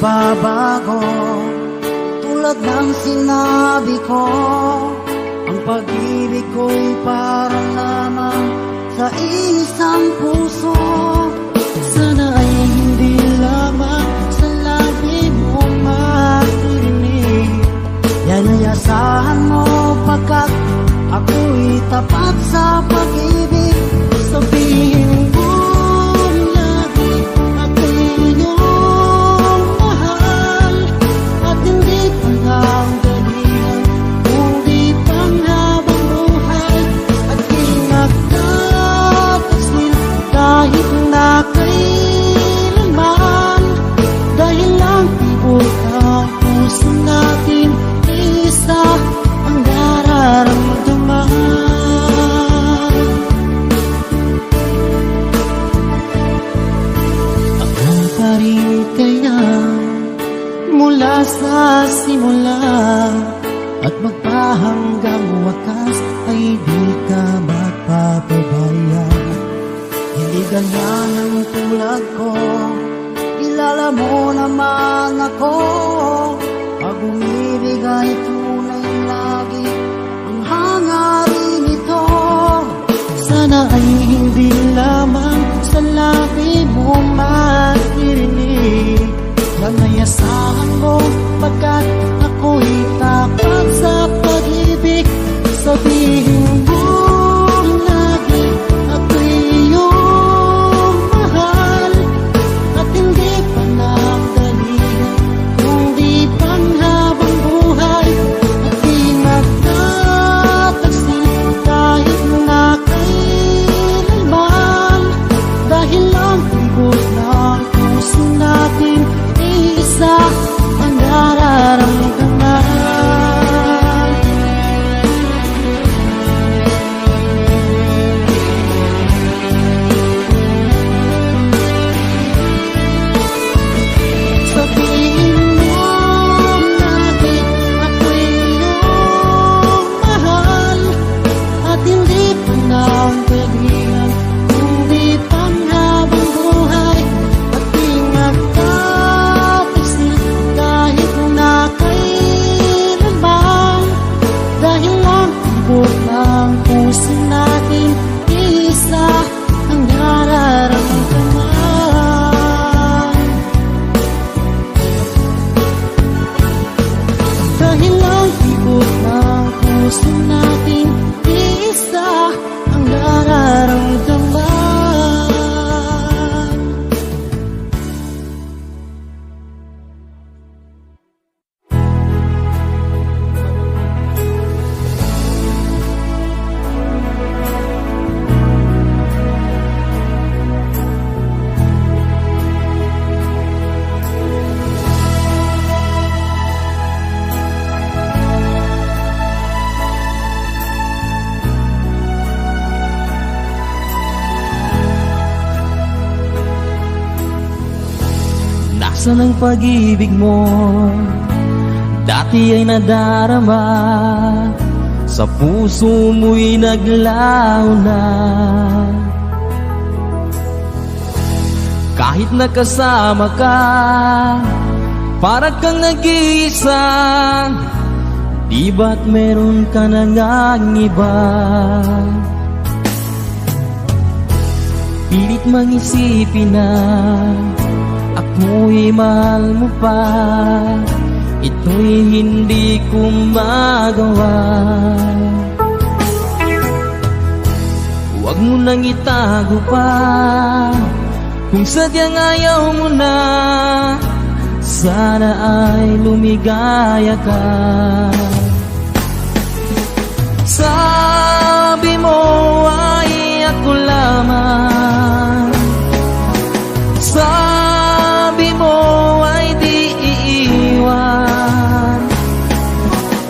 magbabago. Tulad ng sinabi ko, ang pag-ibig ko'y para lamang sa isang puso. Sana ay hindi lamang sa labi mo maririnig. Yan ay asahan mo pagkat ako'y tapat sa pag-ibig. Sabihin mo lagi ako'y iyong mahal, at hindi pa lang ganyan, kundi pang habang buhay. At di nagtatasil kahit na kailanman, dahil lang tibok ang puso natin isa ang nararamdaman. Ako pa rin kaya mula sa simula, at magpahanggang wakas ay di ka magpapabaya. Hindi ganyan ang tulad ko, kilala mo naman ako. Pag umibig ay tunay lagi ang hangarin ito. Sana ay hindi lamang sa labi mo maririnig. Yan ay asahan mo pagkat ako'y tapat sa pag-ibig. Sabihin mo lagi ako'y iyong mahal, at hindi pa nagdalihan, kundi pang habang buhay. At di magtatagsil kahit na kailanman, dahil lang tibok ng puso natin isa ang nararamdaman. Sabihin mo lagi ako'y iyong mahal, at hindi pa ng kailangan, kundi pang habang buhay. At di nagtatasil kahit na kailanman, dahil lang tibok ng puso natin isa ang nararamdaman. Dahil lang tibok ng puso natin isa ang nararamdaman. Nasaan ang pag-ibig mo? Dati ay nadarama, sa puso mo'y naglaho na. Kahit nakasama ka, para kang nag-iisa. Di ba't meron ka na ngang iba? Pilit mang isipin na ako'y mahal mo pa, ito'y hindi ko magawa. Huwag mo nang itago pa, kung sadyang ayaw mo na, sana ay lumigaya ka. Sabi mo ay ako lamang, sabi mo ay di iiwan,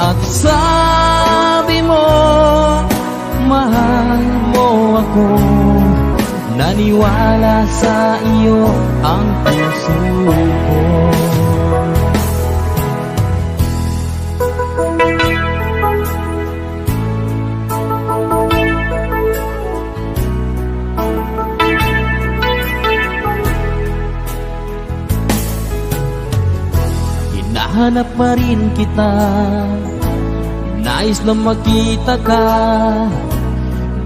at sabi mo mahal mo ako. Naniwala sa iyo ang puso ko. hinahanap pa rin kita. Nais na makita ka,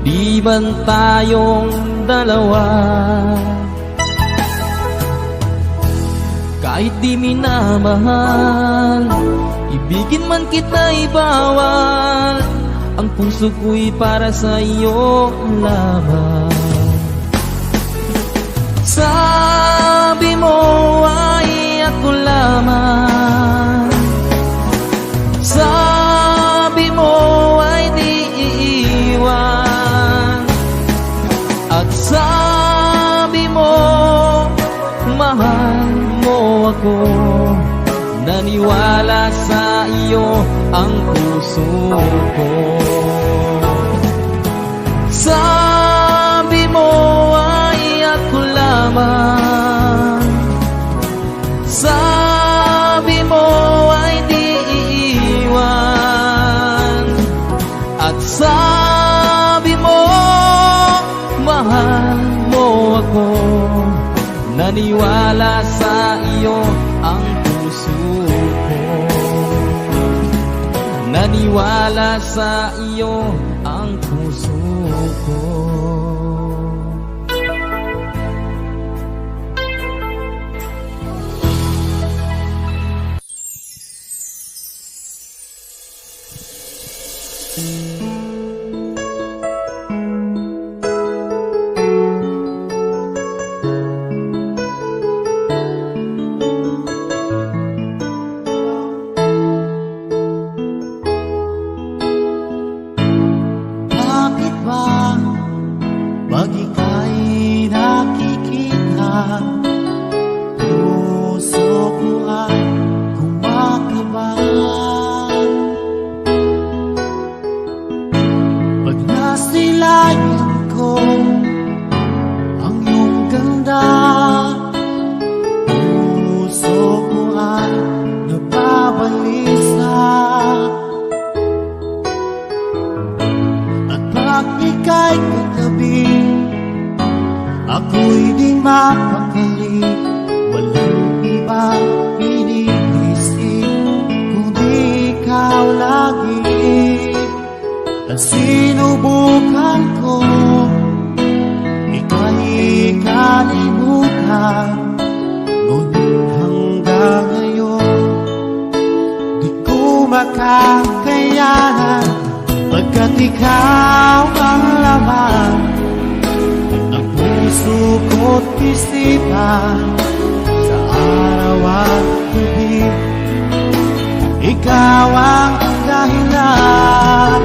di ba tayong dalawa? Kahit di minamahal, ibigin man kita'y bawal. Ang puso ko'y para sa iyo lamang. Sabi mo ay ako lamang, sabi mo ay di iiwan, at sabi mo mahal mo ako. Naniwala sa iyo ang puso ko. Sabi mo ay ako lamang, sabi mo ay di iiwan, at sabi mo mahal mo ako. Naniwala sa iyo ang puso ko. Naniwala sa iyo ang puso ko. Pag ika'y nakikita, puso ko ay kumakabahan. Pag nasilayan ko ang iyong ganda, puso ko ay nababalisa. At pag ika'y katabi, ako'y di mapakali. Walang ibang iniisip kundi ikaw lagi. At sinubukan ko ika'y kalimutan, ngunit hanggang ngayon di ko makakayanan. Pagkat ikaw ang laman ng puso ko't isipan, sa araw at gabi, ikaw ang dahilan.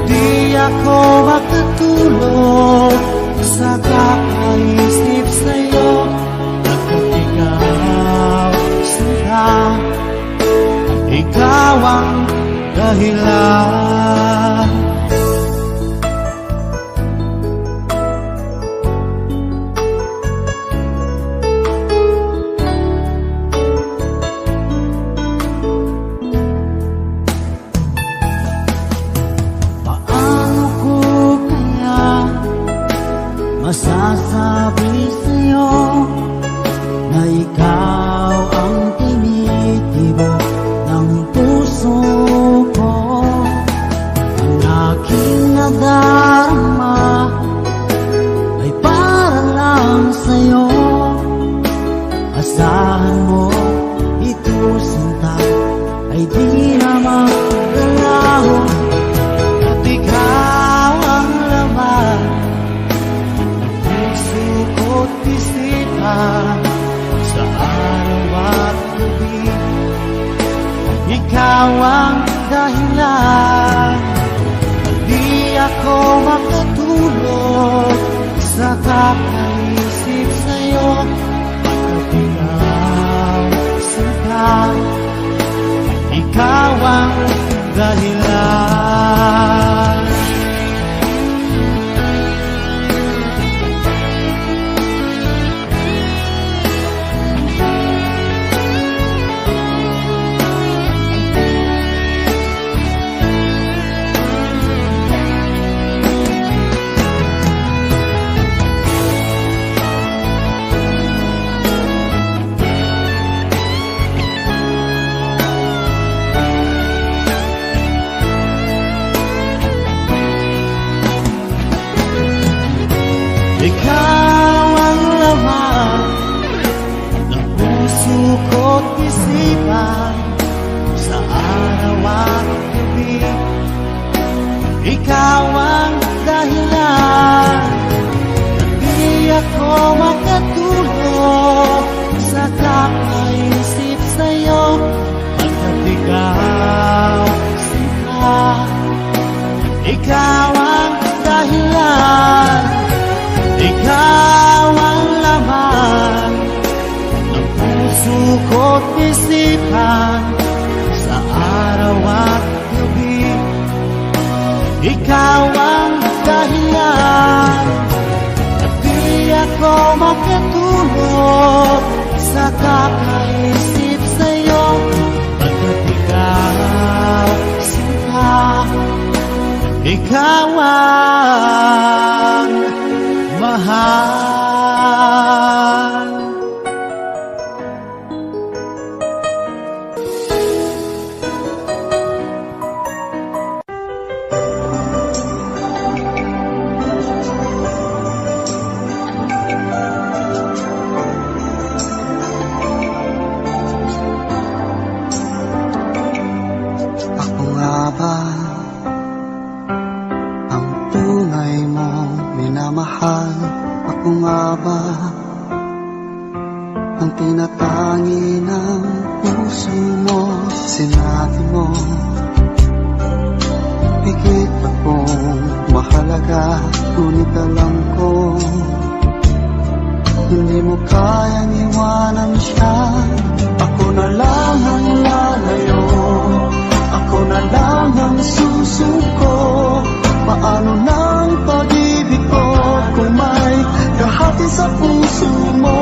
Di ako makatulog sa kakaisip sa'yo. Pagkat ikaw sinta, ikaw ang dahilan. Masasabi sa'yo na ikaw ang tinitibok ng puso ko. Ang aking nadarama ay para lang sa'yo. Asahan mo ito, sinta, ay di na magalaw. At ikaw ang laman ko't isipan, sa araw at gabi, ikaw ang dahilan. Di ako makatulog sa kakaisip sa'yo. Pagkat ikaw sinta, ikaw ang dahilan. kailangan sa araw at gabi. Ikaw ang dahilan na di ako makatulog sa kakaisip sa'yo. Pagkat ikaw, sinta, ikaw ang dahilan, ikaw ang laman ng puso ko't isipan sa araw at gabi. Ikaw ang dahilan at di ako makatulog sa kakaisip sa'yo. Pagkat ikaw, sinta, ikaw ang mahal. Ako nga ba ang tunay mong minamahal? Ako nga ba ang tinatangi ng puso mo? Sinabi mo higit akong mahalaga, ngunit alam ko hindi mo kayang iwanan siya. Ako na lang ang lalayo, ako na lang ang susuko. Paano ng pag-ibig ko kung may kahati sa puso mo?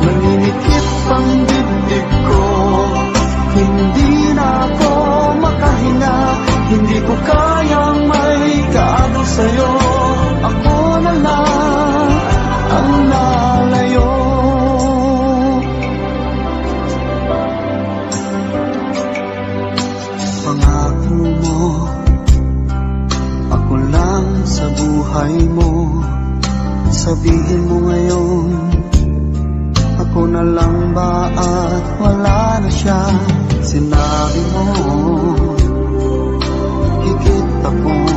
Naninikip ang dibdib ko, hindi na ako makahinga. Hindi ko kayang may kaagaw sa'yo. Ako na lang ang lalayo. Pangako mo, ako lang sa buhay mo. Sabihin mo ngayon, ako na lang ba at wala na siya? Sinabi mo higit akong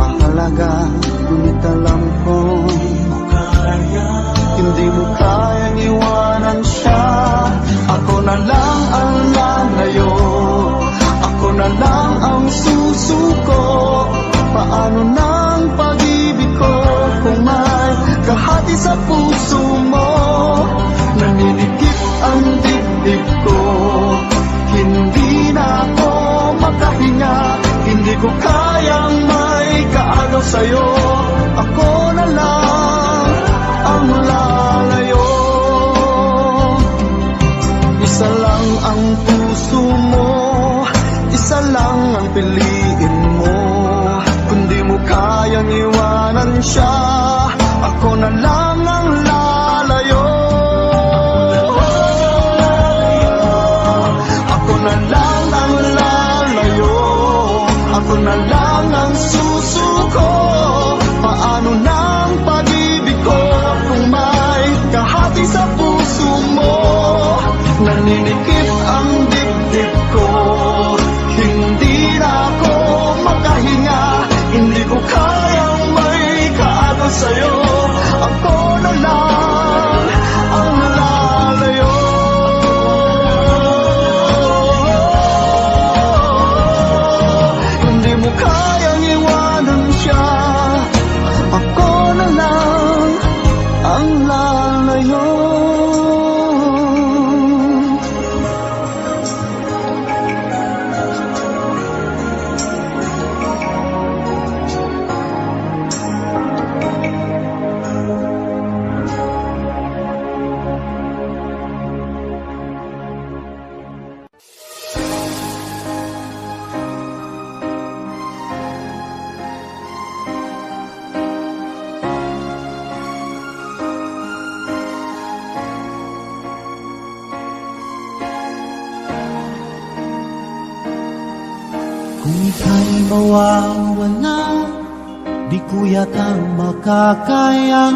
mahalaga, ngunit alam ko hindi mo kayang iwanan siya. Ako na lang ang lalayo, ako na lang ang susuko. Paano ng pag-ibig ko kung may kahati sa puso mo? Naninikip ang dibdib ko, hindi na ako makahinga. Hindi ko kayang may kaagaw sa'yo. Ako na lang ang lalayo. Isa lang ang puso mo, isa lang ang piliin mo. Kung di mo kayang iwanan siya, ako na lang ang lalayo. Ako na lang ang lalayo, ako na lang ang susuko. Paano ng pag-ibig ko kung may kahati sa puso mo? Naninikip ang dibdib ko, hindi na ako makahinga. Hindi ko kayang may kaagaw sa'yo. Ako na lang ang lalayo. Hindi mo kayang iwanan siya. Ako na lang ang lalayo. Kung ika'y mawawala, di ko yatang makakaya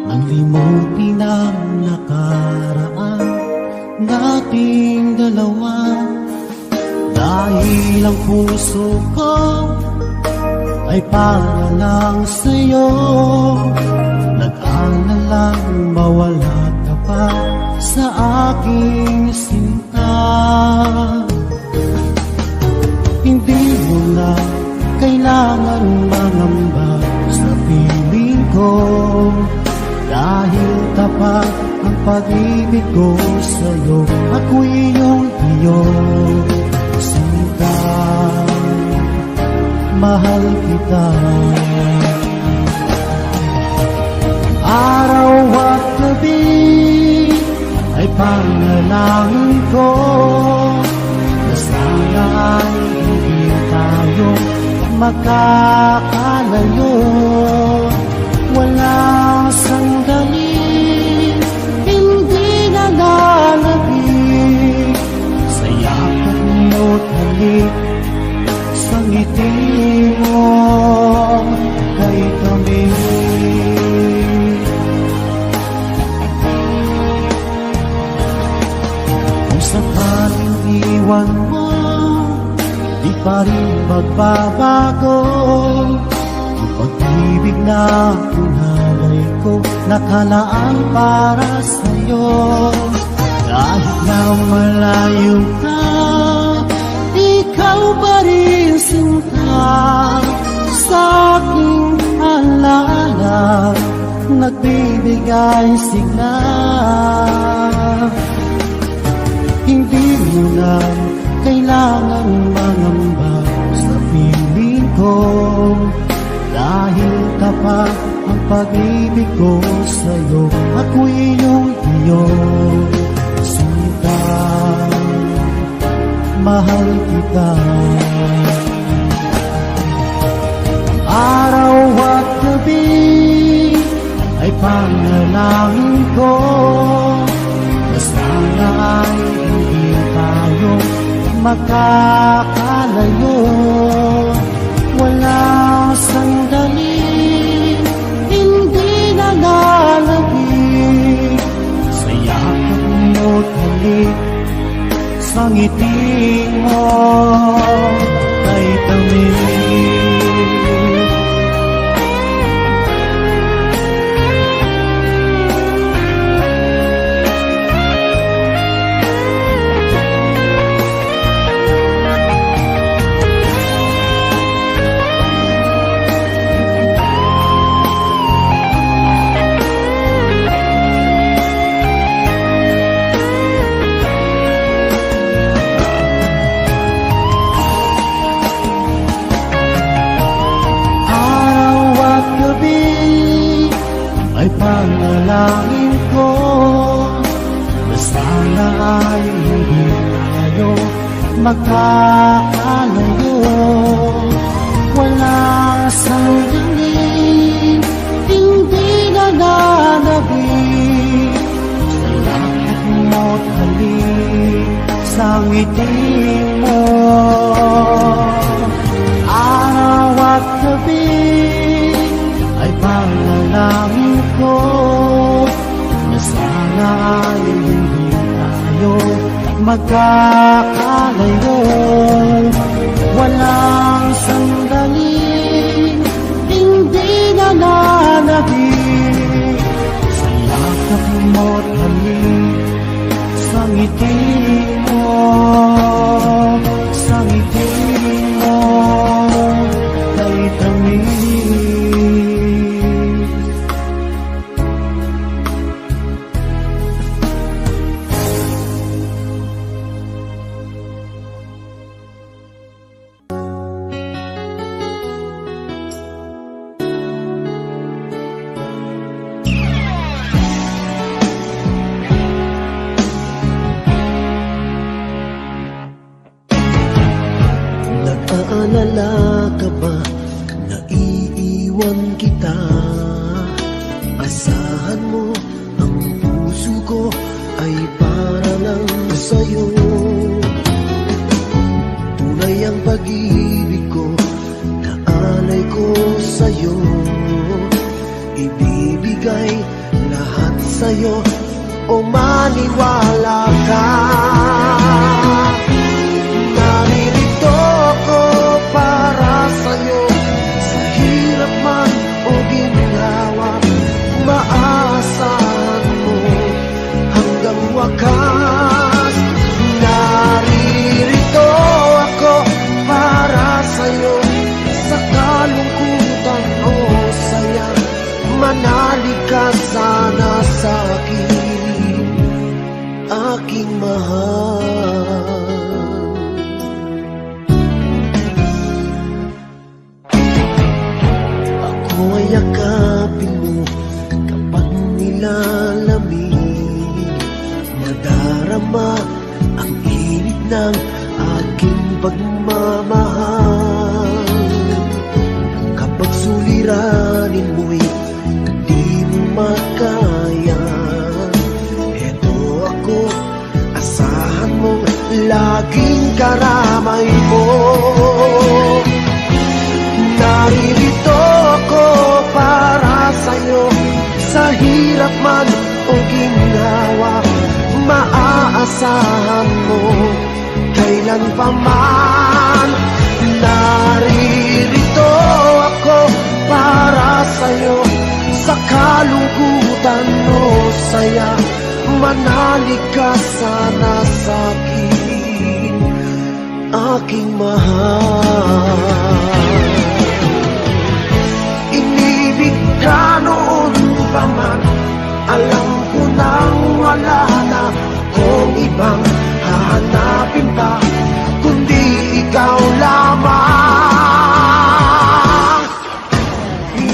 ang limutin ang nakaraan. nating dalawa. Dahil ang puso ko ay para lang sa'yo. Nag-aalalang mawala ka pa sa aking sinta. Hindi mo na kailangan mangamba sa piling ko, dahil tapat ang pag-ibig ko sa'yo. Ako'y iyong sinta, mahal kita. Araw at gabi ay panalangin ko na sana ay hindi tayo makakalayo. Walang sandali hindi nalalagig sa yakap mo't halik, sa ngiti mo kay kami. Kung sakaling iwan mo, di pa rin magbabago ang pag-ibig na pinalay ko, nakalaan para sa'yo. Kahit na malayo ka, ikaw pa rin sinta sa aking alaala, nagbibigay sigla. Hindi mo na kailangan mangamba sa piling ko, dahil tapat ang pag-ibig ko sa'yo. Ako'y iyong sinta, mahal kita. Araw at gabi ay panalangin ko na sana ay hindi tayo makakalayo. Walang sandali hindi nalalagig sa yakap mo't halik, sa ngiti mo kay tamis. Panalangin ko na sana ay hindi tayo makakalayo. Wala sandali hindi nalalagig sa yakap mo't halik, sa ngiti mo. Araw at gabi ay panalangin ko na sana ay hindi tayo magkakalayo. Walang sandali hindi nalalagig sa yakap mo't halik, sa ngiti mo, sa ngiti mo kay tamis. Nag-aalala ka ba na iiwan kita? Asahan mo ang puso ko ay para lang sa'yo. Tunay ang pag-ibig ko na alay ko sa'yo. Ibibigay lahat sa'yo o maniwala ka. Naririto ako para sa'yo, sa hirap man o ginhawa, maaasahan mo hanggang wakas. Naririto ako para sa'yo, sa kalungkutan o saya, manalig ka sana sa'kin, aking mahal. Ako ay yakapin mo kapag nilalamig, nadarama ang init ng aking pagmamahal. Kapag suliranin mo'y di mo makaya, eto ako, asahan mong laging karamay mo. Naririto ako para sa'yo, sa hirap man o ginhawa, maaasahan mo kailan pa man. Naririto ako para sa'yo, sa kalungkutan o saya, manalig ka sana sa'kin, aking mahal. Inibig ka noon pa man, alam ko nang wala na kung ibang hahanapin pa, kundi ikaw lamang.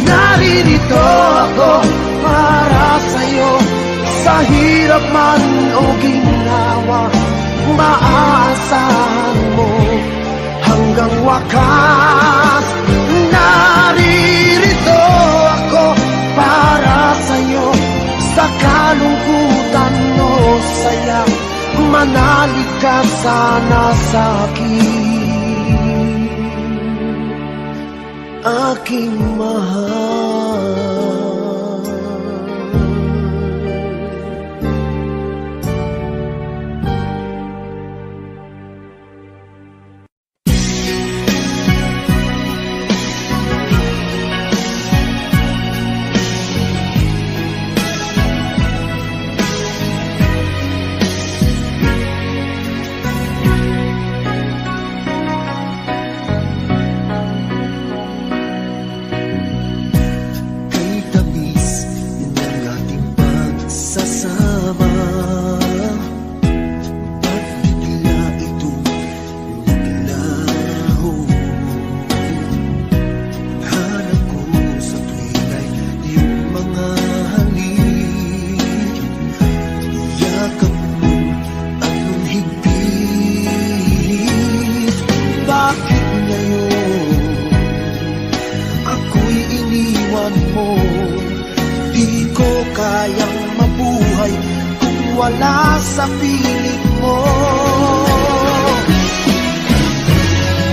Naririto ako para sa'yo, sa hirap man o ginhawa, maaasahan mo hanggang wakas. Naririto ako para sa'yo, sa kalungkutan o saya, manalig ka sana sa'kin, aking mahal. Wala sa piling mo.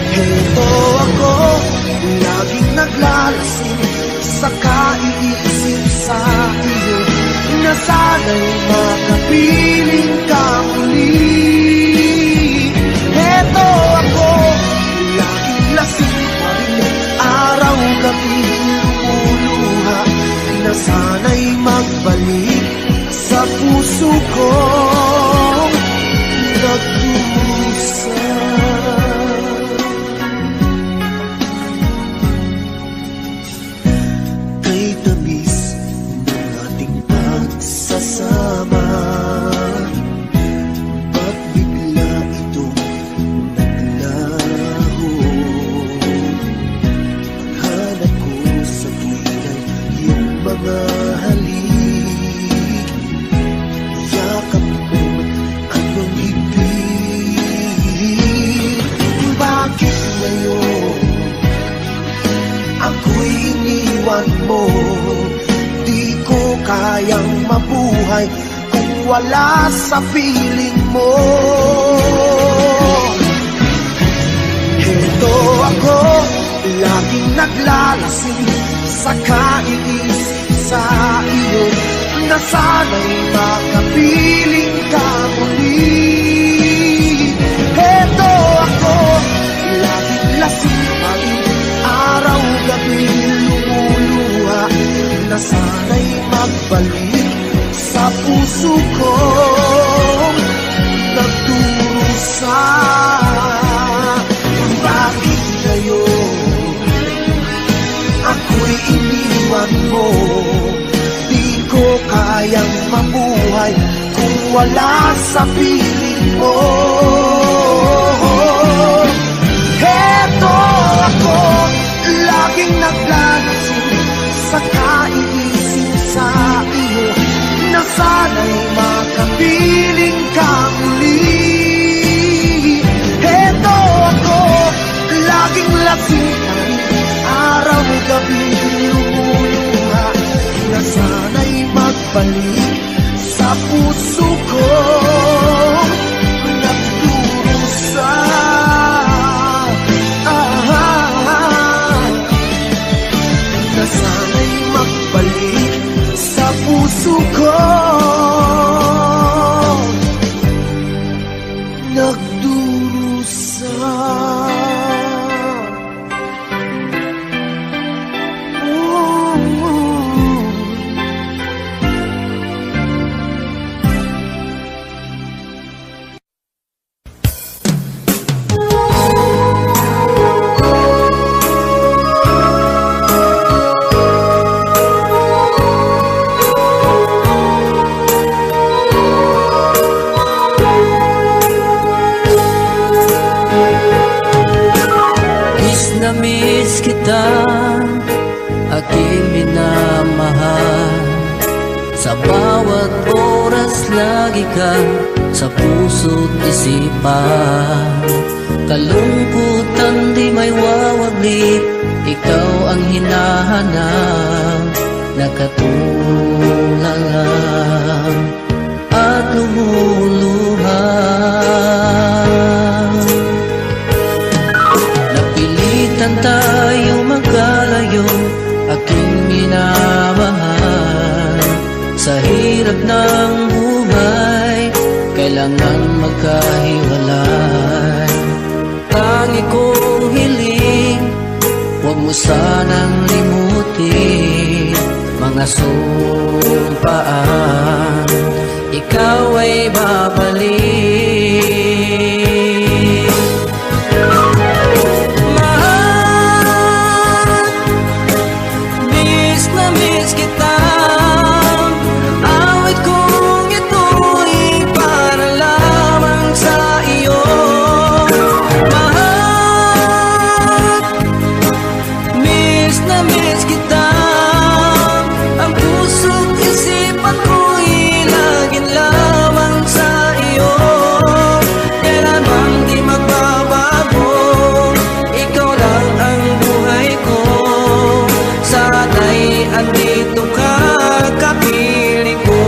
Heto ako, laging naglalasing sa kaiisip sa iyo, na sana'y makapiling ka muli. Heto ako, laging lasing pa rin, araw-gabi lumuluha, na sana'y magbalik sa puso kong nagdusa. Kay tamis ng ating pagsasama, ba't bigla itong naglaho? Hanap ko sa tuwinay yung mga mo, di ko kayang mabuhay kung wala sa piling mo. Heto ako, laging naglalasing sa kaiisip sa iyo, na sana'y makapiling ka muli. Heto ako, laging lasing, maging araw-gabi lumuluha, na sana'y magbalik sa puso ko nagdurusa. Bakit ngayon ako'y iniwan mo? Di ko kayang mabuhay kung wala sa piling mo. Heto ako, laging naglalasing sa kaiisip sa iyo, na sana'y makapiling ka muli. Heto ako, laging lasing, araw-gabi lumuluha, na sana'y magbalik sa puso ko nagdurusa. Na sana'y magbalik sa puso ko nagdurusa. Miss kita, aking minamahal. Sa bawat oras lagi ka sa puso't isipan. Kalungkutan di may wawaglit, ikaw ang hinahanap. Nakatulala at lumuluha. Napilitan tayo magkalayo, aking minamahal. Sa hirap ng buhay, kailangan magkahiwalay. Tangi kong hiling, huwag mo sanang limutin mga sumpaan, ikaw ay babalik. Miss kita, awit kong ito'y para lamang sa iyo. Mahal, miss kita, ang puso't isipan ko'y laging lamang sa iyo. Kailan bang di magbabago, ikaw lang ang buhay ko. Sana'y andito ka, kapiling ko.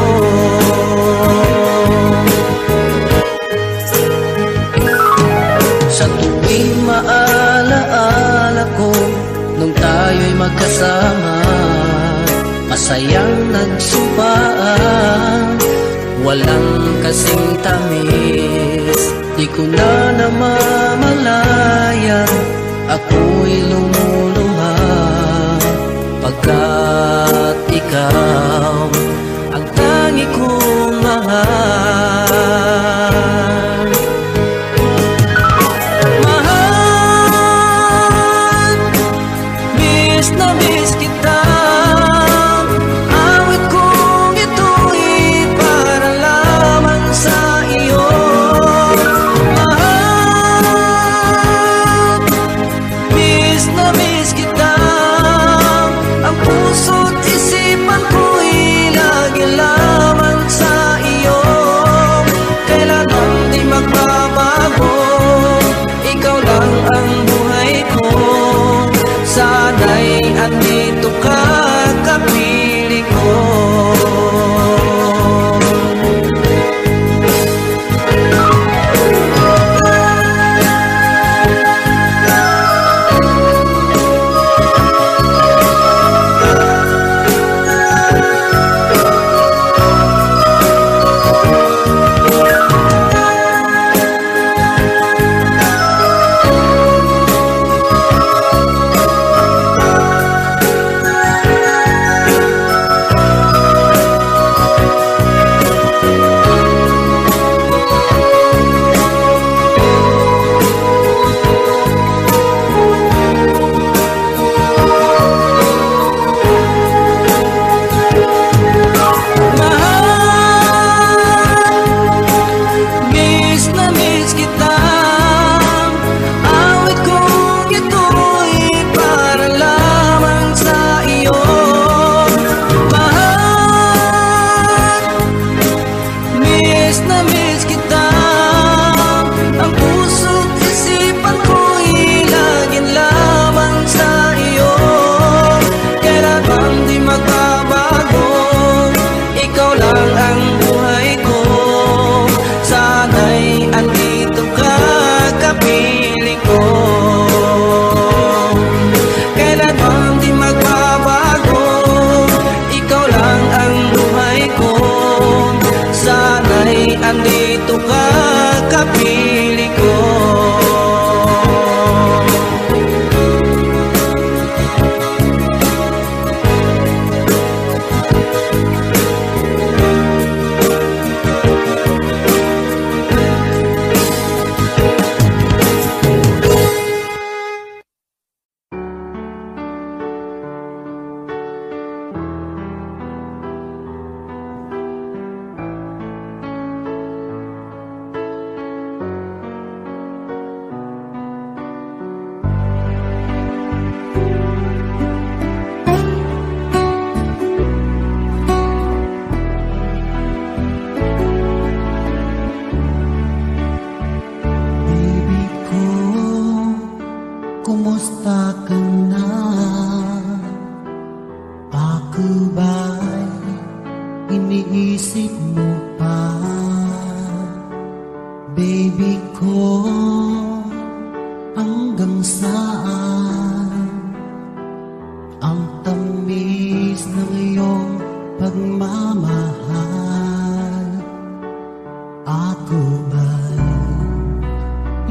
Sa tuwing maalaala ko, nung tayo'y magkasama, masayang nagsumpaan, walang kasing tamis. Di ko na namamalayan, ako'y lumuluha, pagkat ikaw ang tangi kong mahal. Mahal, miss kita, awit kong ito'y para lamang sa iyo. Mahal, miss kita, ang puso't isipan ko'y lagi lamang sa iyo. Ako ba'y iniisip mo pa, baby ko, hanggang saan ang tamis ng iyong pagmamahal? Ako ba'y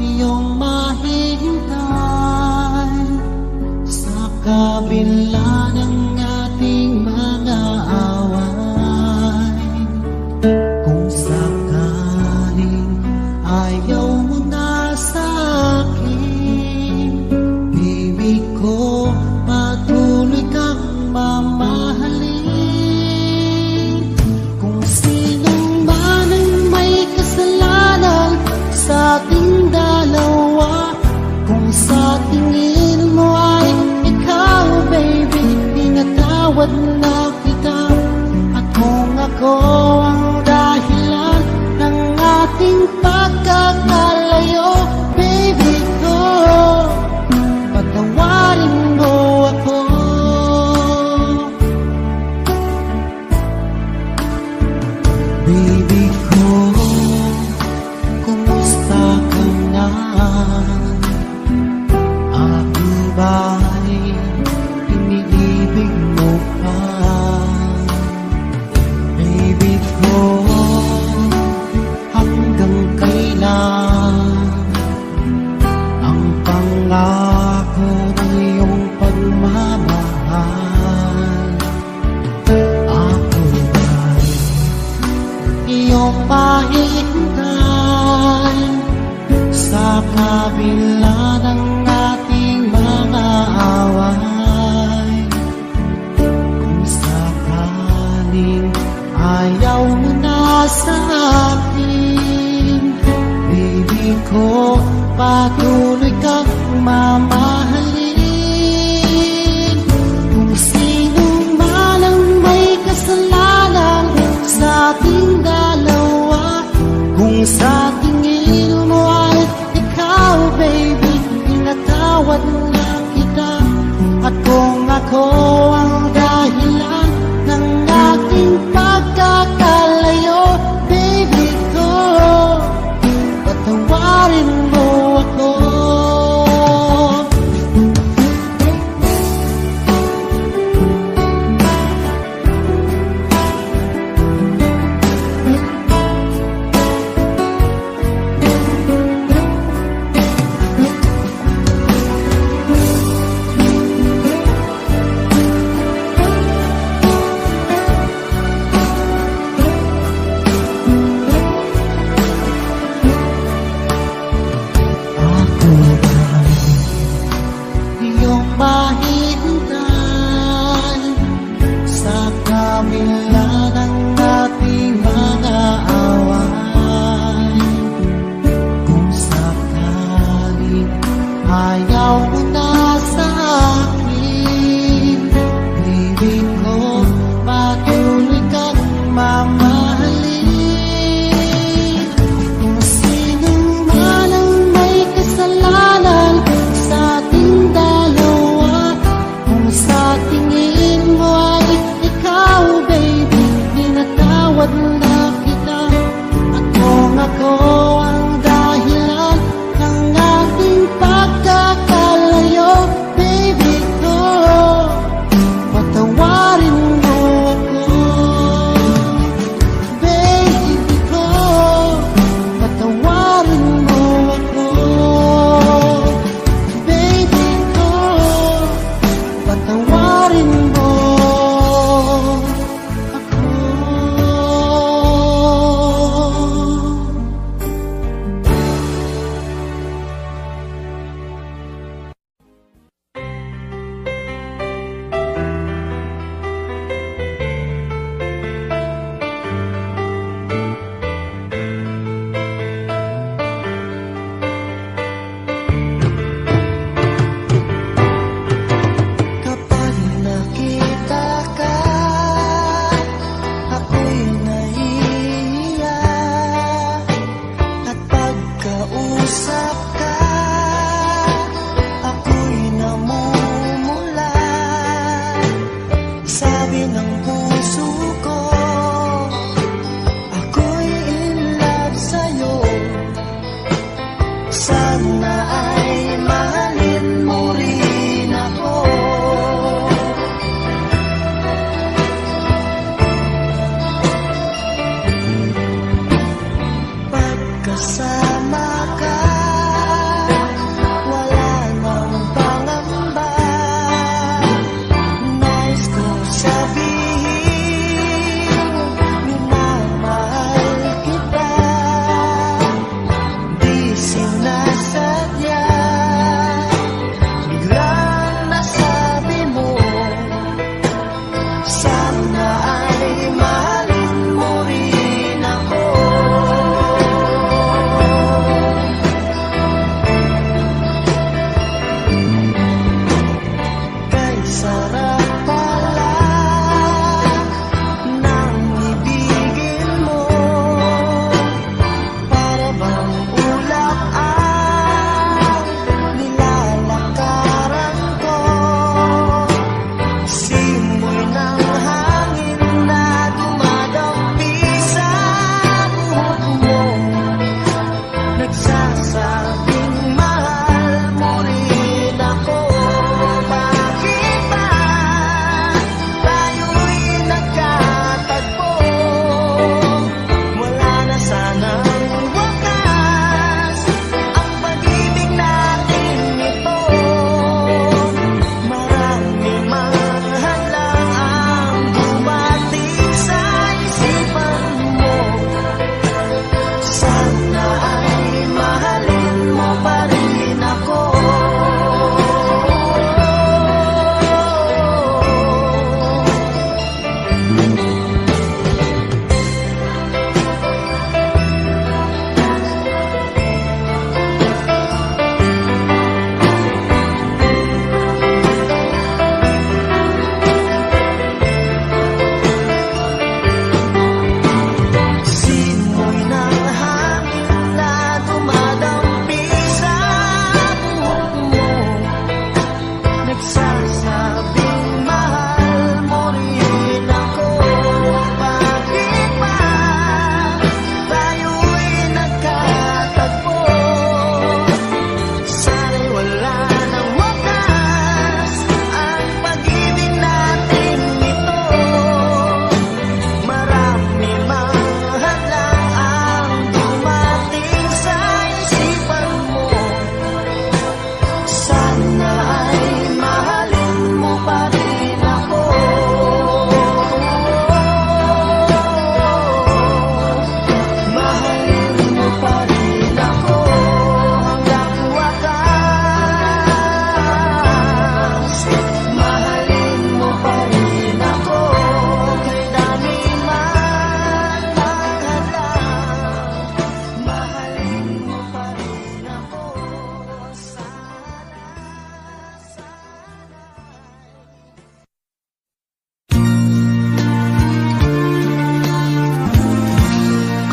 iyong mahihintay sa kabila ng ating mga away? Kung sakaling ayaw mo na sa akin, baby ko, patuloy kang mamahalin. Kung sino man ang may kasalanan sa ating dalawa, kung sa tingin mo ay ikaw, baby, pinatawad na kita. At kung ako ang dahilan ng ating pagkakalayo, baby ko, patawarin mo ako. Baby ko, kumusta ka na? Ako ba'y iniibig mo pa? Baby ko, hanggang kailan ang pangako ng iyong pagmamahal? Ako ba'y iyong pahintay sa kabila ng ating mga away? Kung sakaling ayaw mo na sa akin, baby ko, patuloy kang mamahalin. Kung sino man ang may kasalanan sa ating dalawa, kung sa tingin mo ay ikaw, baby, pinatawad na kita. At kung ako ang dahilan ng ating pagkakalayo, baby ko, patawarin mo ako.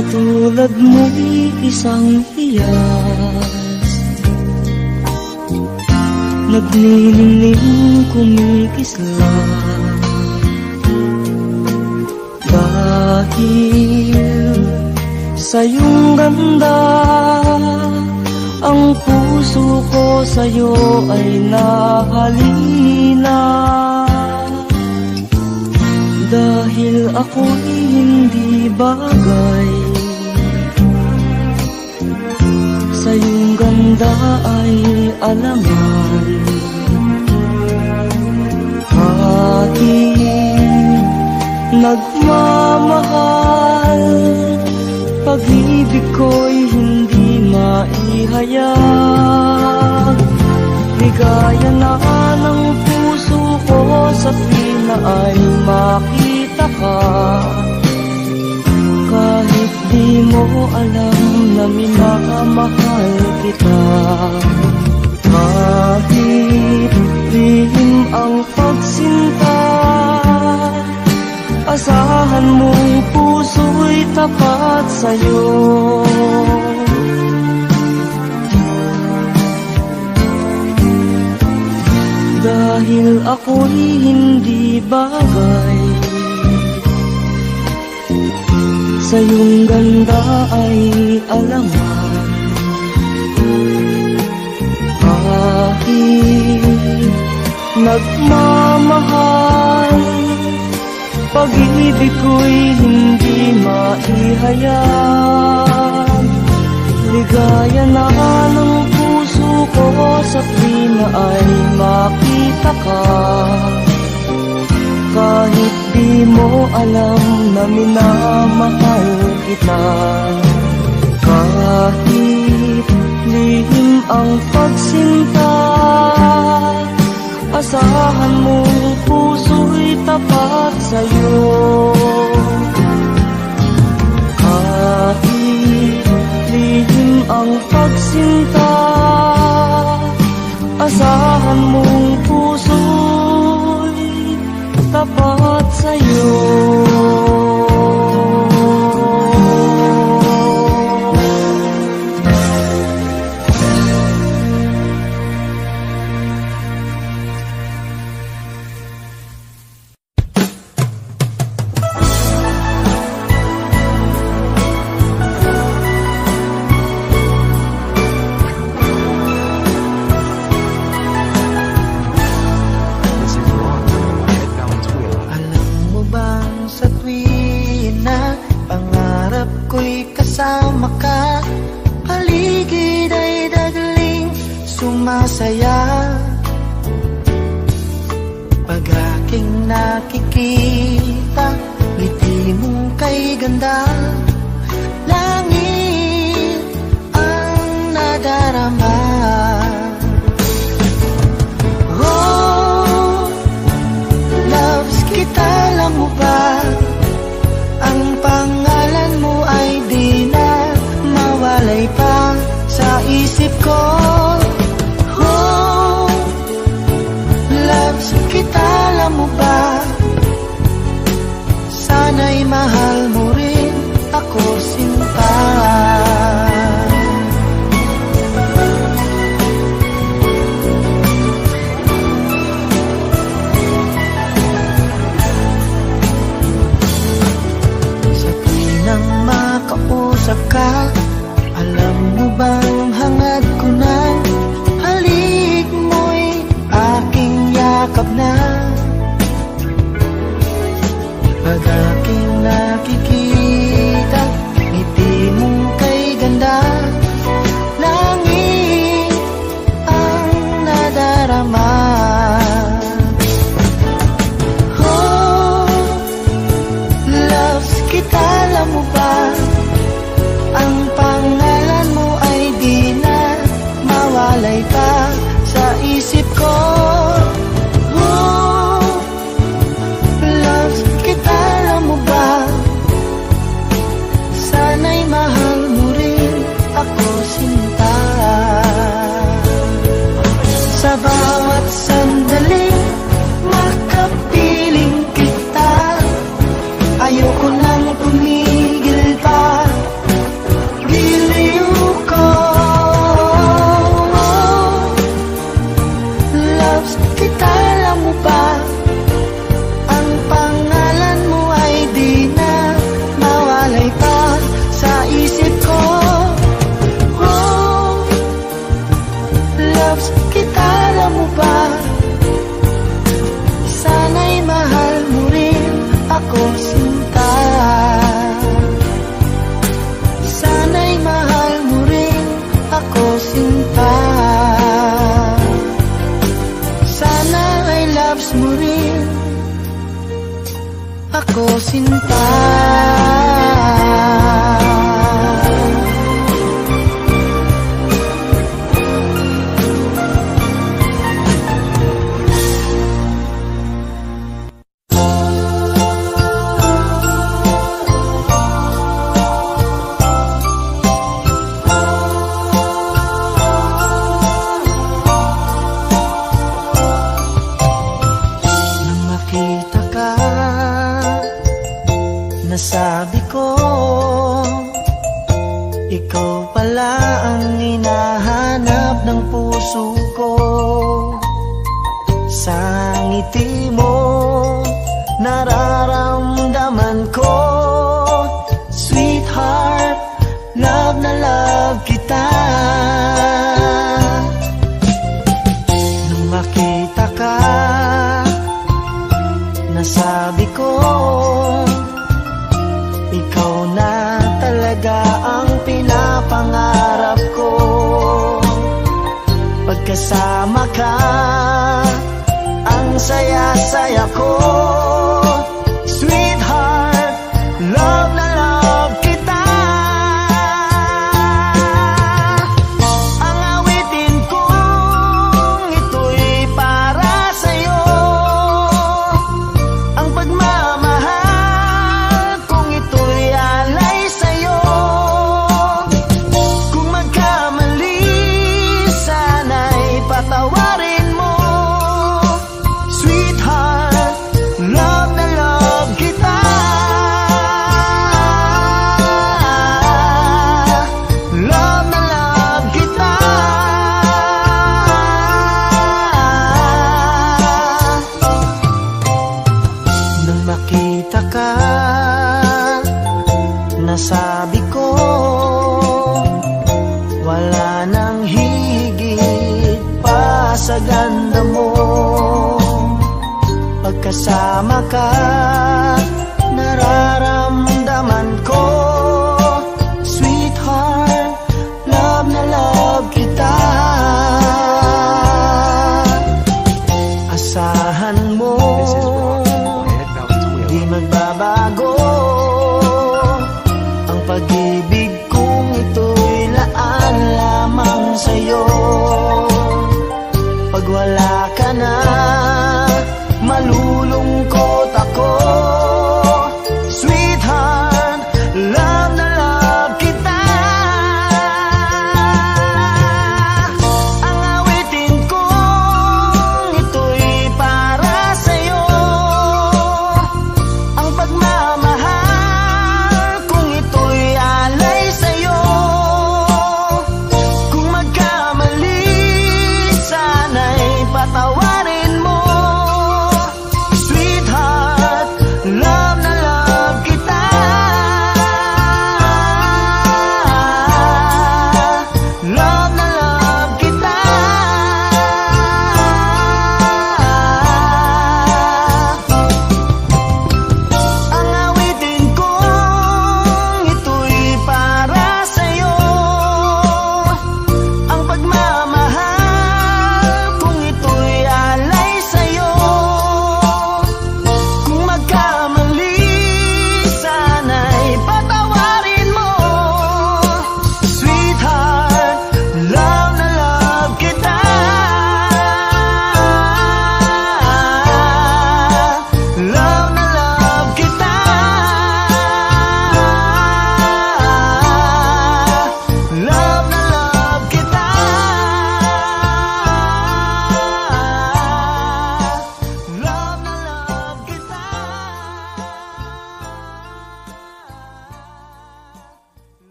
Katulad mo'y isang hiyas, nagninining kumikislang. Dahil sa iyong ganda, ang puso ko sa'yo ay nahalina. Dahil ako'y hindi bagay, sa iyong ganda ay alangan. Ating nagmamahal, pag-ibig ko'y hindi maihayag. Ligaya na ng puso ko sa tuwing ay makita ka. Kahit di mo alam na minamahal kita. Kahit lihim ang pagsinta, asahan mong puso'y tapat sa'yo. Dahil ako'y hindi bagay, sa iyong ganda ay alangan. Kahit nagmamahal, pag-ibig ko'y hindi maihayag. Ligaya na ng puso ko sa tuwing ay makita ka. Kahit di mo alam na minamahal kita. Kahit lihim ang pagsinta, asahan mong puso'y tapat sa'yo. Kahit lihim ang pagsinta, asahan mong puso'y tapat sa'yo. Sumasaya pag aking nakikita, ngiti mong kay ganda. Langit ang nadarama. Oh, loves kita, alam mo ba? Ang pangalan mo ay di na mawalay pa sa isip ko. Kita, alam mo ba? Sana'y mahal mo rin ako, sinta. Sa tuwing makausap ka, alam mo bang hangad ko na halik mo'y aking yakap na. Pag aking nakikita, ngiti mong kay ganda. Langit ang nadarama. Oh, loves kita, alam mo ba? Ang pangalan mo ay di na mawalay pa sa isip ko. Loves kita, alam ako sinta. Nang makita ka, nasabi ko, ikaw pala ang hinahanap ng puso ko. Sa ngiti mo, nararamdaman ko, sweetheart, love na love kita. Nang makita ka, nasabi ko, ikaw na talaga ang pinapangarap ko. Pagkasama ka, ang saya-saya ko. Sweetheart, love na love kita. Ang awitin kong ito'y para sa'yo. Ang pagmamahal kung ito'y alay sa'yo. Kung magkamali, sana'y patawarin mo. Sweetheart, love na love kita. Love na love kita. Nang makita ka, nasabi ko, wala nang higit pa sa ganda mo. Pagkasama ka, nararamdaman ko, sweetheart, love na love kita. Asahan mo, di magbabago ang pag-ibig kong ito'y laan lamang sa'yo. Pag wala ka na, malulungkot ako. Sweet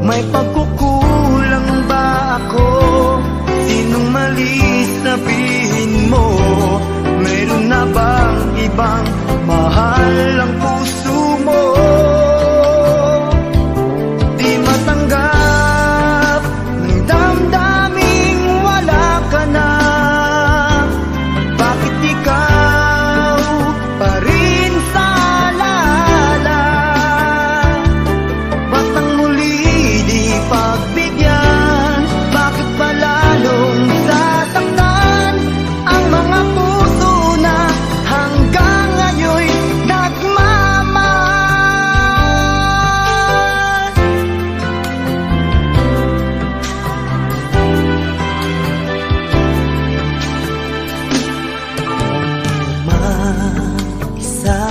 May pagkukulang ba ako? Sinong mali sabihin mo? Meron na bang ibang mahal ang puso mo? Di matanggap ng damdaming wala ka na. Bakit ikaw pa rin sa alala? Bastang muli di pagbigyan, bakit ba lalong sasaktan ang mga puso na hanggang ngayon'y nagmamahal? Mag-isa,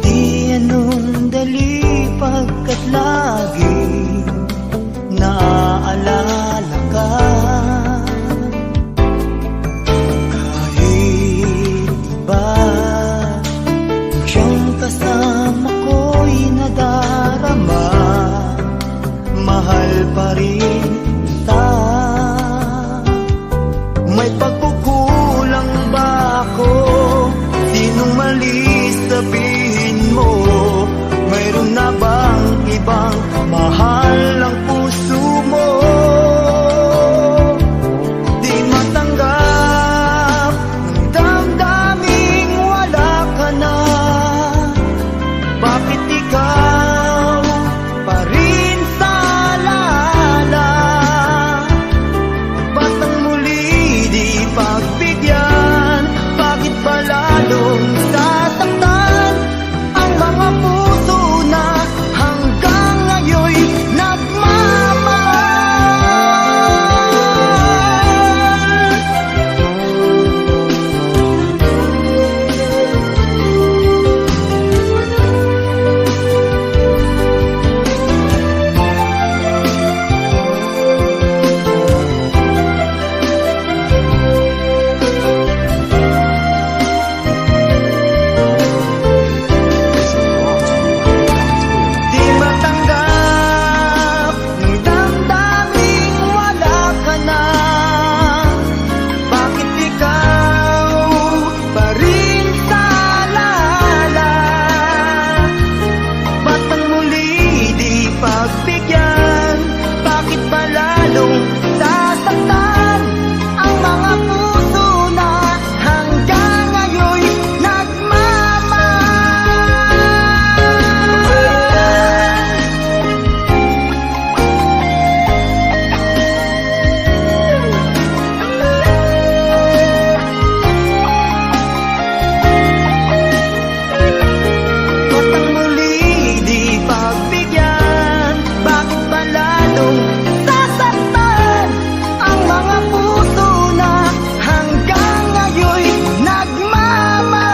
di anong dali pagkat laging naaalala ka. Kahit iba siyang kasama ko'y nadarama, mahal pa rin kita. May pagkukulang ba ako? Sinong mali sabihin mo? Mayroon na bang ibang mahal ang puso mo? Di matanggap ng damdaming wala ka na. Bakit ikaw pa rin sa alala? Bastang muli di pagbigyan, bakit ba lalong sasaktan ang mga puso na hanggang ngayon'y nagmamahal? Di matanggap ng damdaming wala ka na. Bakit ikaw pa rin sa alala? Bastang muli di pagbigyan, bakit ba lalong sasaktan ang mga puso na hanggang ngayon'y bastang muli di pagbigyan, bakit ba lalong sasaktan ang mga puso na hanggang ngayon'y nagmamahal?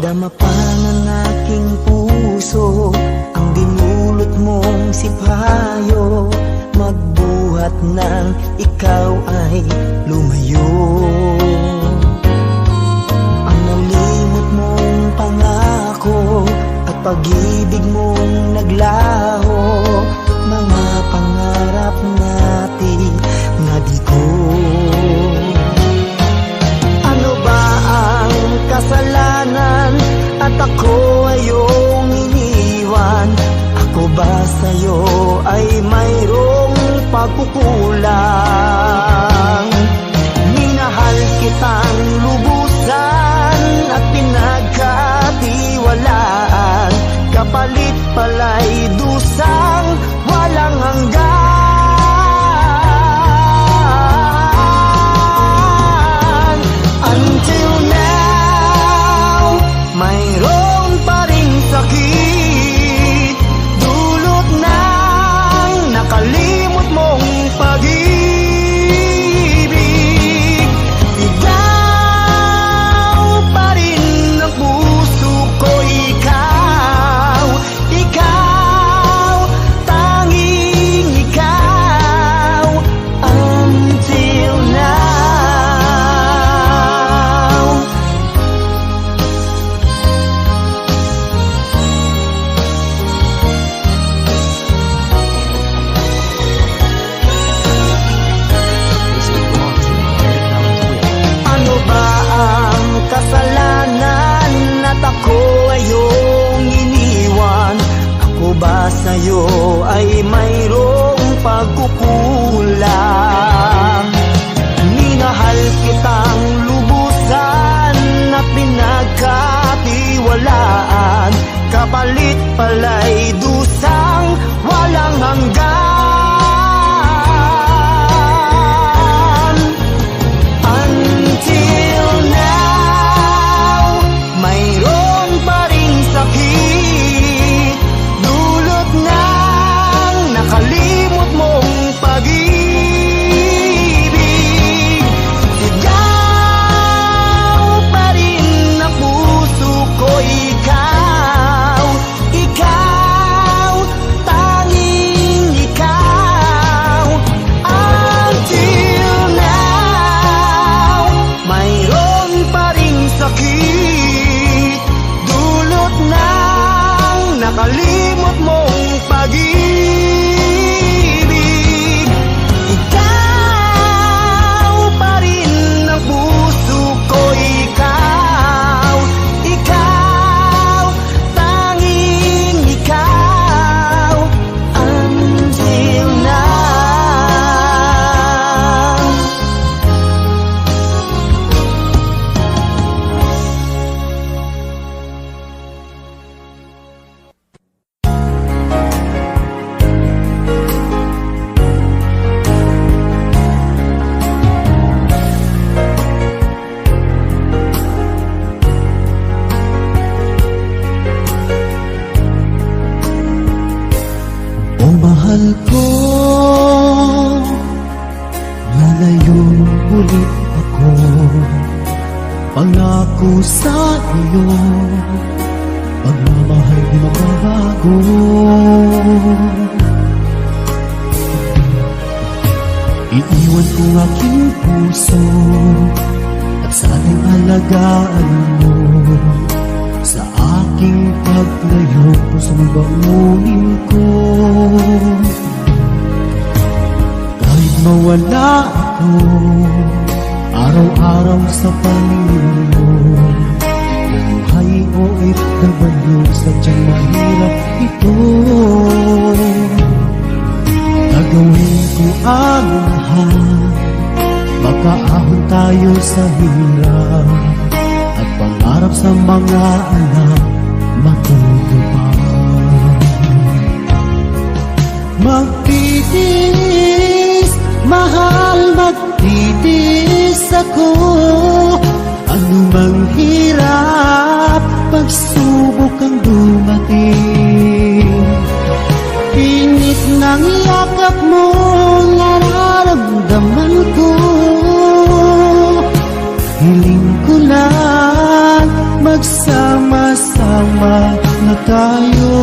Dama pa ng aking puso ang dinulot mong sipayo, magbuhat ng ikaw ay lumayo. Ang nalimot mong pangako at pag-ibig mong naglaho, mga pangarap natin nabigo. Ano ba ang kasalanan at ako ay iyong iniwan? Ako ba sa'yo ay mayroong pagkukulang? Minahal kitang lubusan at pinagkatiwalaan, kapalit pala'y dusang walang hanggan. ko sa iyo, pagmamahal di magbabago. Iiwan ko aking puso at sana'y alagaan mo. Sa aking paglayo, pusong bangunin ko. Kahit mawala ako araw-araw sa paningin mo, buhay o OFW, sadyang mahirap ito. Gagawin ko ang lahat, makaahon tayo sa hirap, at pangarap sa mga anak matutupad. Magtitiis, mahal, magtitiis ako. Ano mang hirap, pagsubok ang dumating. Init ng yakap mo, nararamdaman ko. Hiling ko lang, magsama-sama na tayo.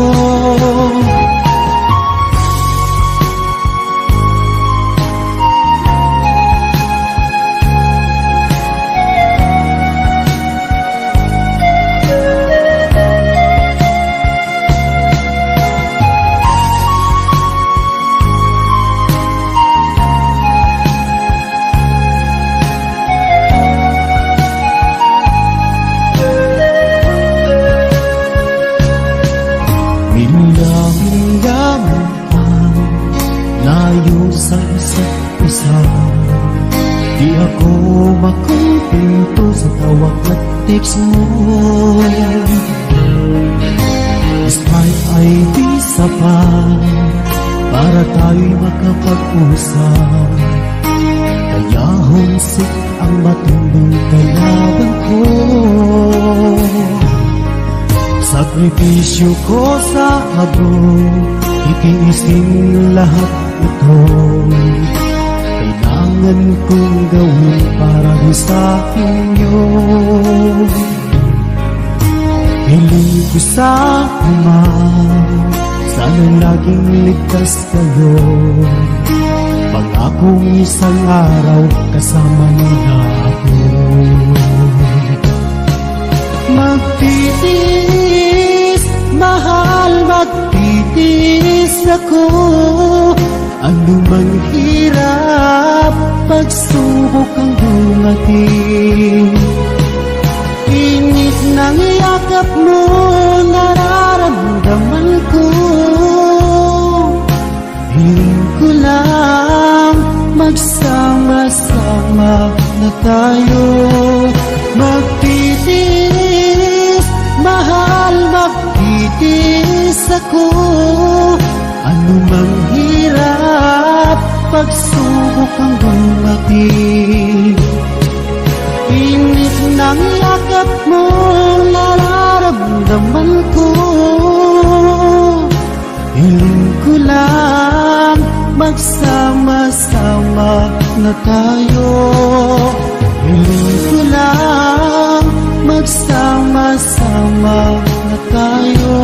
Di ako makumpinto sa tawag at text mo. Skype ay di sapat para tayo'y makapag-usap. Kaya homesick ang matinding kalaban ko. Sakripisyo ko sa abroad, itiisin lahat ito. Kailangan kong gawin para di sa inyo. Hiling ko sa Ama, sana laging ligtas kayo. Pangakong isang araw kasama nila ako. Magtitiis, mahal, magtitiis ako. Ano mang hirap, pagsubok ang dumating. Init ng yakap mo, nararamdaman ko. Hiling ko lang, magsama-sama na tayo. Magtitiis, mahal, magtitiis ako. Ano mang hirap, pagsubok ang dumating. Init ng yakap mo, nararamdaman ko. Hiling ko lang, magsama-sama na tayo. Hiling ko lang, magsama-sama na tayo.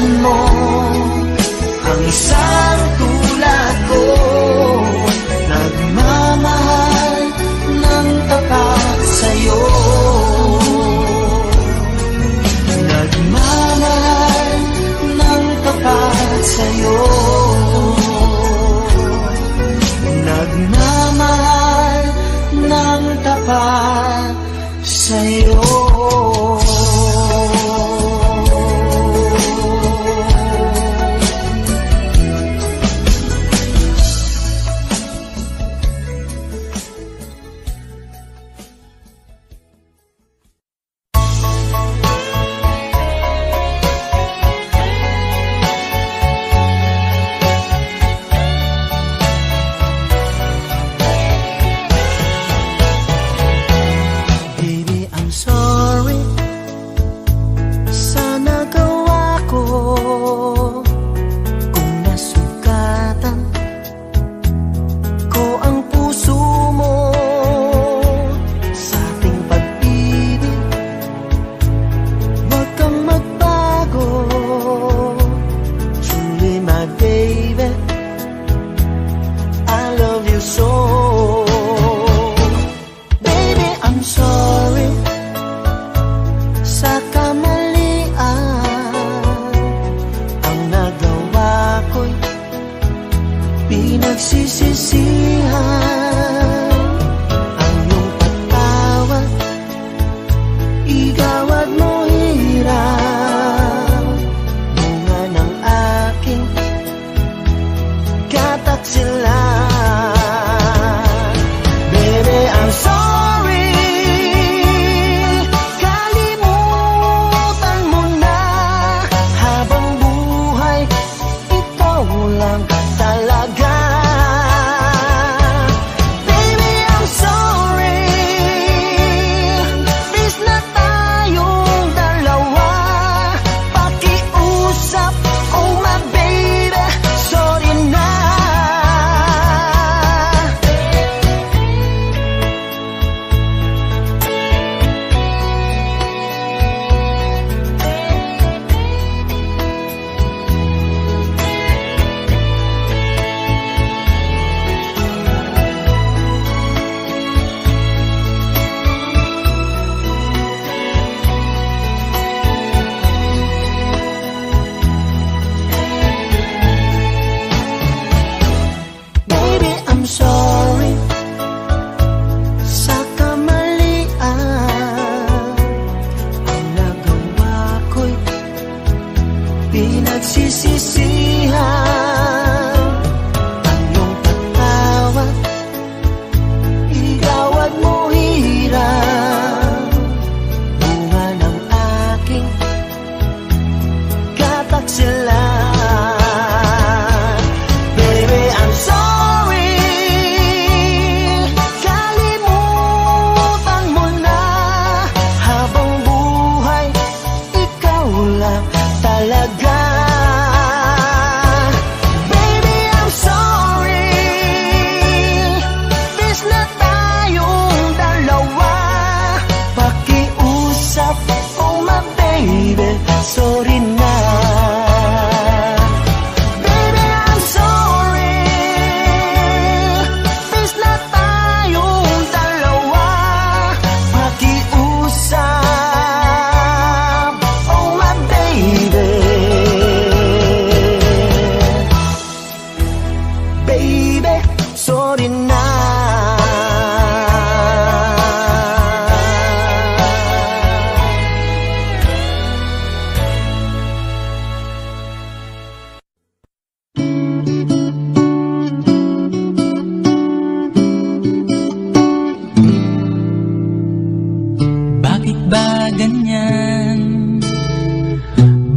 pangalan mo, ang isang tulad ko, nagmamahal ng tapat sa'yo. Nagmamahal ng tapat sa'yo. Nagmamahal ng tapat sa'yo.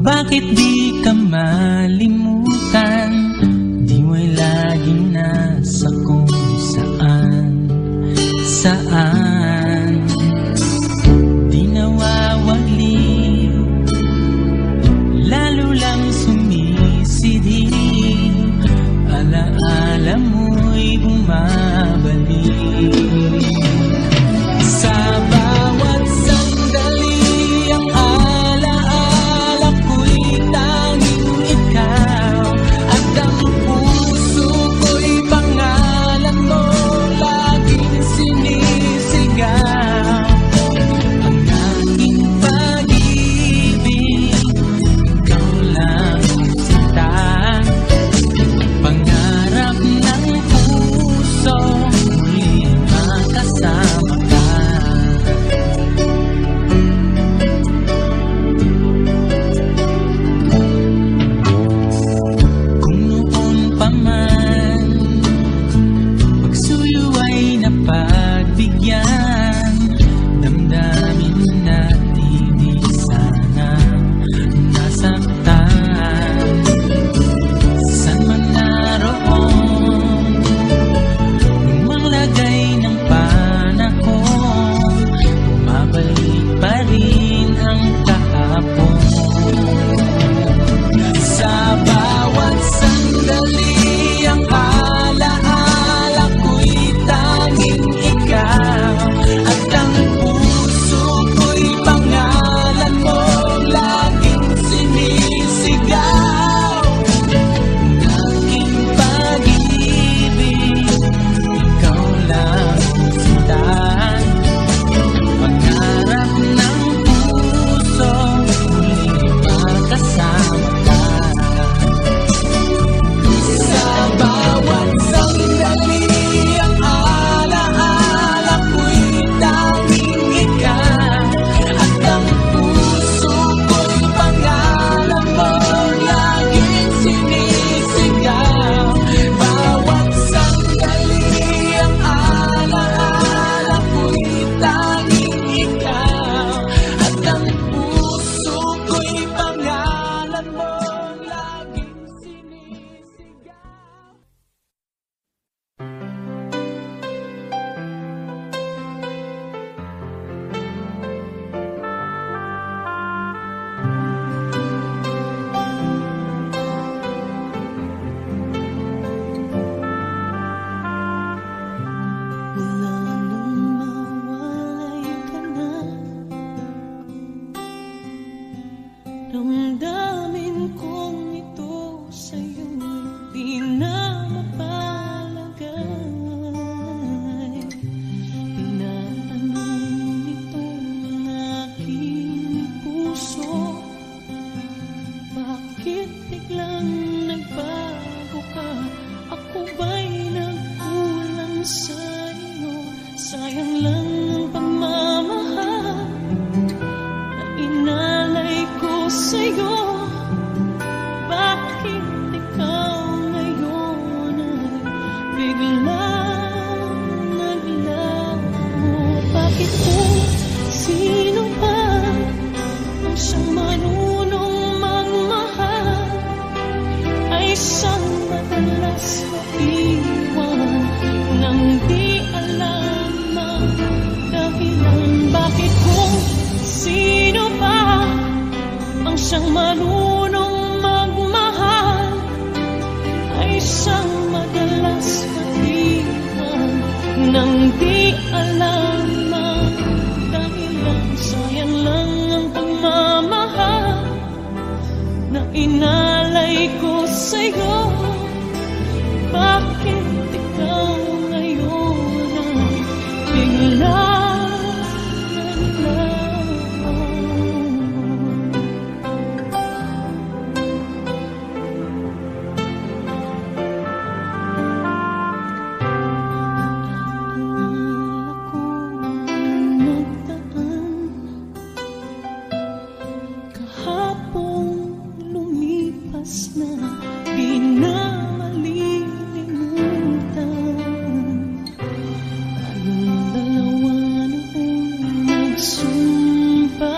Bakit di ka malimutan? Di mo'y laging nasa kung saan di nawawagli, lalo lang sumisidhi, alaala mo'y bumabalik. Sa bawat sandali ang alaala ko'y tanging Bakit biglang nagbago ka? Ako ba'y nagkulang sa'yo? Sayang lang ang pagmamahal na inalay ko sa'yo. Bakit ikaw ngayon ay biglang naglaho? Bakit kung sino pa ang siyang marunong magmahal ay siyang madalas maiwan nang di alam ang dahilan? Bakit kung sino pa ang siyang marunong magmahal ay siyang madalas maiwan nang di alam ang dahilan? Sayang lang ang pagmamahal na inalay ko sa'yo. Bakit ikaw ngayon ay biglang naglaho? Kahapon lumipas na, di na malilimutan. Tayong dalawa noong nagsumpaan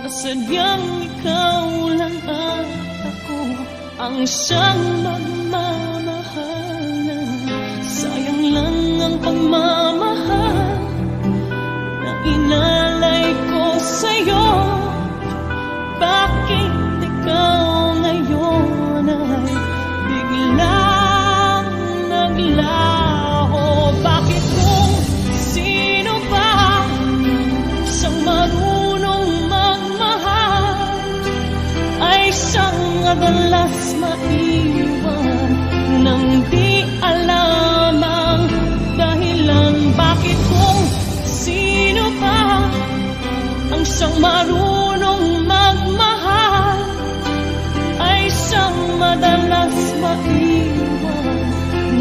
na sadyang ikaw lang at ako ang siyang magmamahalan. Sayang lang ang pagmamahal na inalay ko sa'yo. Bakit ikaw ngayon ay biglang naglaho? Bakit kung sino pa siyang marunong magmahal ay siyang madalas maiwan nang di alam ang dahilan? Bakit kung sino pa ang siyang marunong magmahal ay siyang madalas maiwan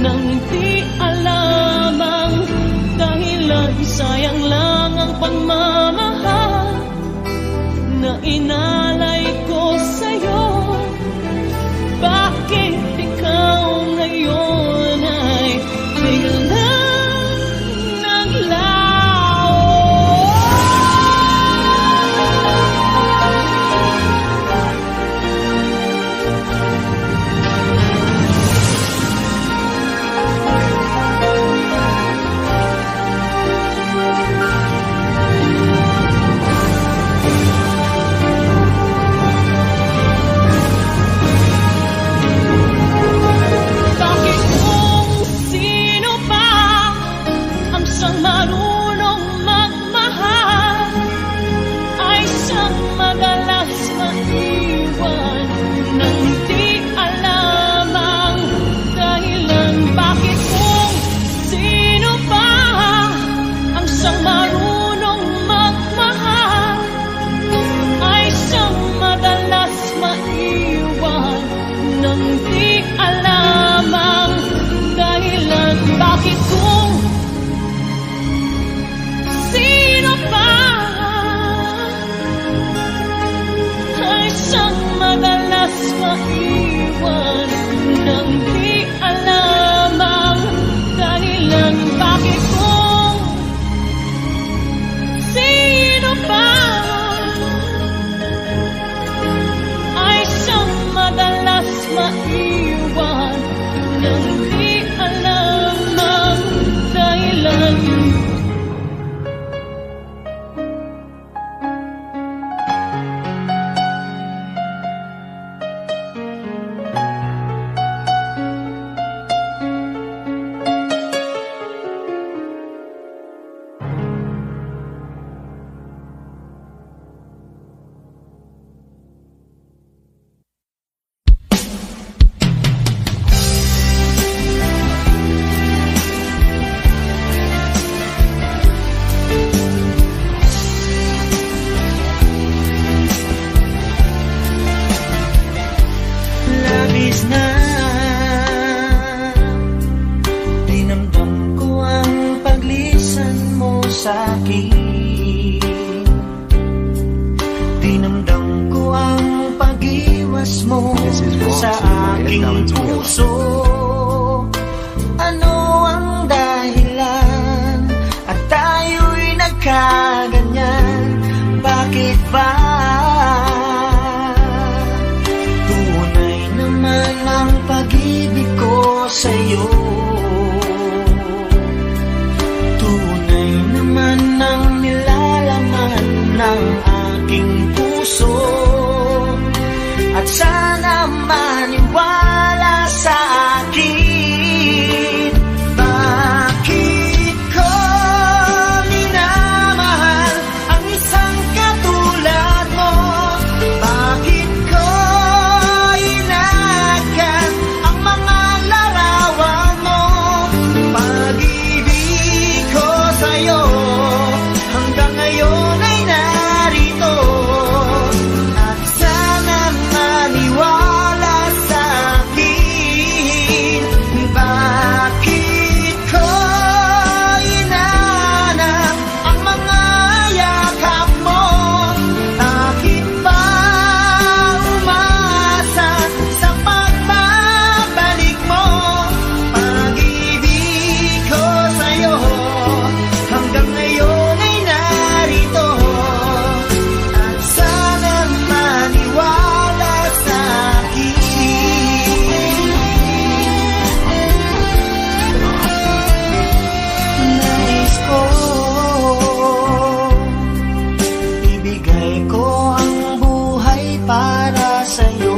nang di alam ang dahilan? Sayang lang ang pagmamahal na inalay ko sa'yo. Bakit ikaw ngayon ay biglang naglaho? Bakit kung sino pa ang siyang marunong magmahal ay siyang madalas maiwan nang di alam ang dahilan? Bakit kung sino pa ang siyang marunong magmahal ay siyang madalas maiwan nang di alam ang dahilan? Bakit kung sino pa ay siyang madalas maiwan nang di alam ang dahilan? Bakit kung sino pa ay siyang madalas maiwan nang di alam ang dahilan? iniwas mo This is wrong, sa so I aking now it's real. puso. Ano ang dahilan at tayo'y nagkaganyan? Bakit ba? Tunay naman ang pag-ibig ko sa'yo. Tunay naman ang nilalaman ng aking puso. At sana maniwala sa akin. Bakit ko minamahal ang isang katulad mo? Bakit ko inagat ang mga larawan mo? Pag-ibig ko sa'yo hanggang ngayon ay narito. At sana maniwala sa akin. Bakit ko inanap ang mga yakap mo? Bakit ba umasa sa pagbabalik mo? Pag-ibig ko sa'yo hanggang ngayon ay narito. At sana maniwala sa akin. Nais ko ibigay ko ang buhay para sa'yo.